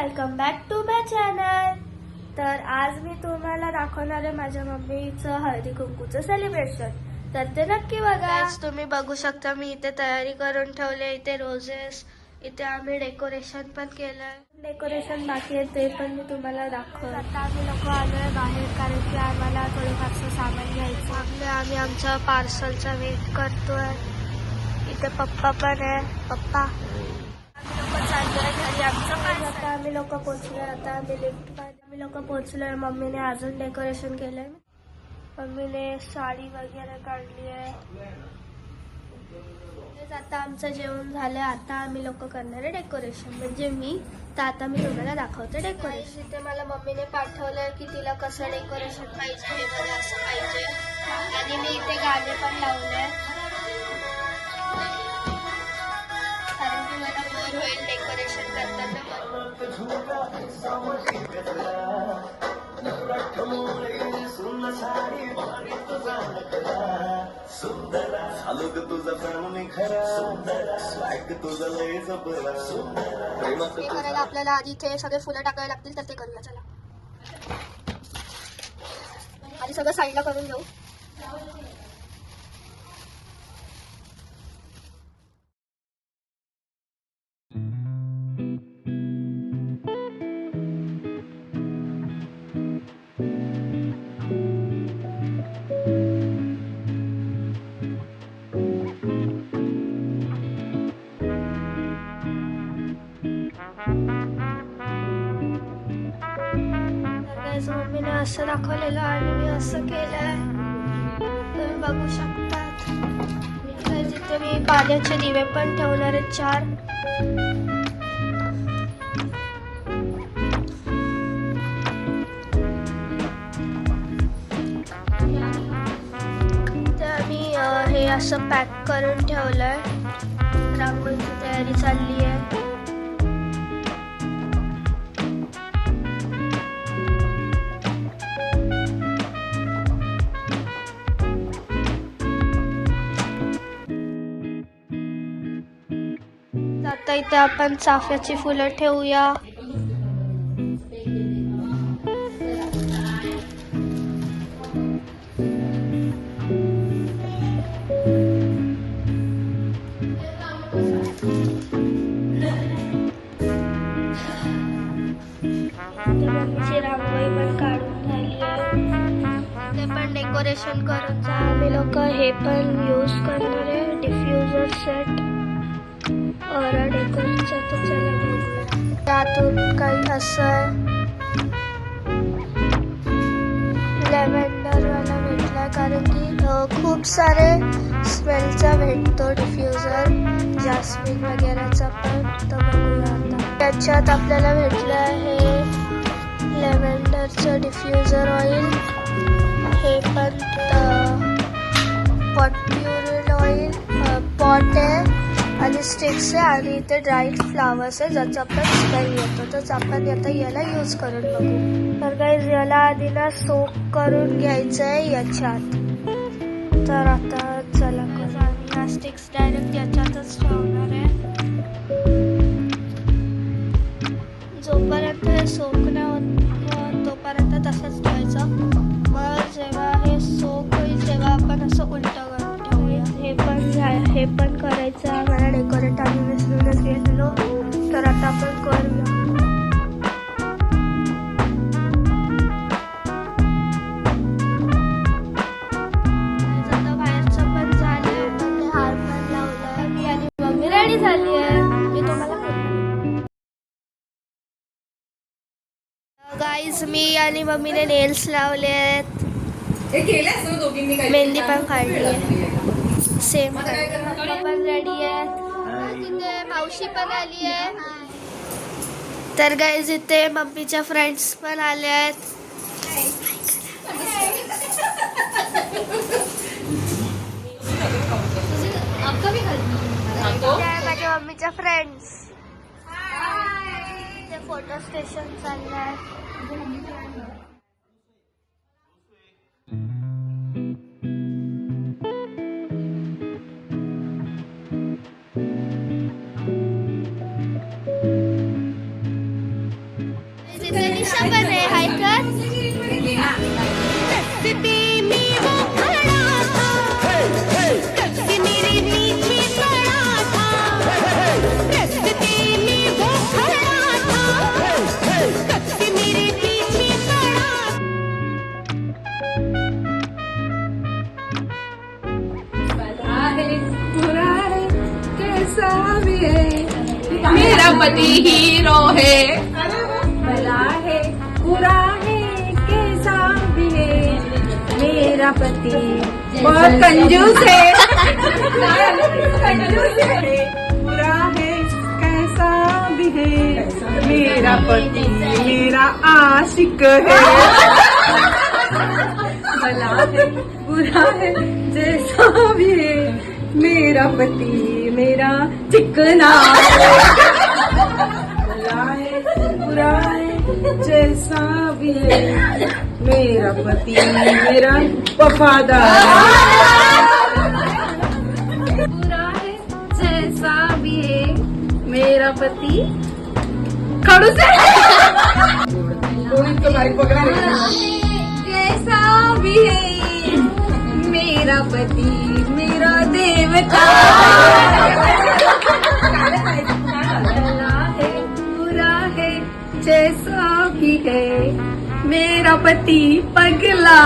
Welcome back to my channel. तर आज मी तुम्हाला दाखवणार आहे माझ्या मम्मीचं हळदी कुंकूचं सेलिब्रेशन। तर ते नक्की बघा। तुम्ही बघू शकता मी इथे तयारी करून ठेवले, इथे रोजेस, इथे आम्ही डेकोरेशन पण केलंय। डेकोरेशन बाकी आहे ते पण मी तुम्हाला दाखवतो। आता आम्ही लोक आलोय बाहेर कारण की आम्हाला थोडंफारसं सामान घ्यायचं। आम्ही आमच्या पार्सलचा वेट करतोय। इथे पप्पा पण आहे, पप्पा आता आम्ही लोक पोहोचलोय। आता आम्ही लिफ्ट आम्ही लोक पोहोचलोय। मम्मीने अजून डेकोरेशन केलंय। मम्मीने साडी वगैरे काढली आहे। आता आमचं जेवण झालं। आता आम्ही लोक करणार आहे डेकोरेशन, म्हणजे मी। तर आता मी तुम्हाला दाखवते डेकोरेशन। इथे मला मम्मीने पाठवलंय की तिला कसं डेकोरेशन पाहिजे, हे बघा असं पाहिजे। आणि मी इथे गाणे पण लावले कारण की मला बोर होईल डेकोरेशन करताना। करायला आपल्याला आधी इथे सगळे फुलं टाकायला लागतील, तर ते करूया। चला आधी सगळं साईडला करून घेऊ। मम्मीने असं दाखवलेलं आणि मी असं केलंय, तुम्ही बघू शकतात। तिथे मी पाण्याचे दिवे पण ठेवणार आहेत 4। तर आम्ही हे असं पॅक करून ठेवलंय। रांगोळीची तयारी चालली आहे। आता इथे आपण चाफ्याची फुलं ठेवूया। मम्मीची रांगोळी पण काढून झाली आहे। ते पण डेकोरेशन करून आम्ही लोक हे पण यूज करणार आहे, डिफ्युजर सेट और डेकोरेशन। तर चला बघूया। त्यातून काही असं लेव्हेंडर वाला भेटला कारण की खूप सारे स्मेलचा भेटतो डिफ्युजर, जास्मिन वगैरेचा पण। तर बघूया आता त्याच्यात आपल्याला भेटलं आहे लेव्हेंडरचं डिफ्युजर ऑइल, हे पण पॉट्युरिन ऑइल, पॉट आहे आणि स्टिक्स आहे, आणि इथे ड्राईड फ्लावर्स आहे ज्याचा आपण स्मेल येतो। तर आपण आता याला यूज करून बघू। तर गाईज याला आधी ना सोक करून घ्यायचं आहे याच्यात। तर आता चला करू। आम्ही हा स्टिक्स डायरेक्ट याच्यातच ठेवणार आहे। जोपर्यंत हे सोक नाही होत तोपर्यंत तसंच ठेवायचं। मग जेव्हा हे सोक होईल तेव्हा आपण असं उलटं करून ठेवूया। हे पण करायचं आम्हाला डेकोरेट आम्ही विसरूनच गेलेलो। तर आता आपण करूया। आता बाहेरचं पण झालं, आपण ते हार पण लावलाय। मी आणि मम्मी रेडी झाली आहे। मी तुम्हाला गाईज मी आणि मम्मीने नेल्स लावले आहेत, मेहंदी पण काढली आहे सेम। पप्पा पण रेडी आहेत, तिथे मावशी पण आली आहे। तर गाईज इथे मम्मीच्या फ्रेंड्स पण आले आहेत। माझ्या मम्मीच्या फ्रेंड्स, फोटो स्टेशन चाललंय। दीक्षा पण आहे, हाय कर. मेरा पति हीरो है, भला है बुरा है कैसा भी है, मेरा पति बहुत कंजूस है, कंजूस है, बुरा है कैसा भी है, मेरा पति मेरा आशिक है, भला है बुरा है जैसा भी है, मेरा पति मेरा चिकना भला है बुरा है जैसा भी है, मेरा पति मेरा वफादार बुरा है जैसा भी है, मेरा पति खड़ूस है कैसा भी है, मेरा पति मेरा देवता भला है बुरा है जैसा भी है, मेरा पति पगला.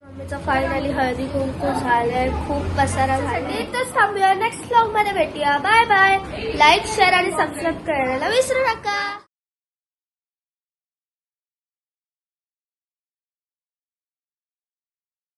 मम्मीचं फायनली हळदी कुंकू झालंय, खूप पसारा झाली. इथंच थांबूया, नेक्स्ट व्लॉग मध्ये भेटूया. Bye bye. लाईक शेअर आणि सबस्क्राईब करायला विसरू नका.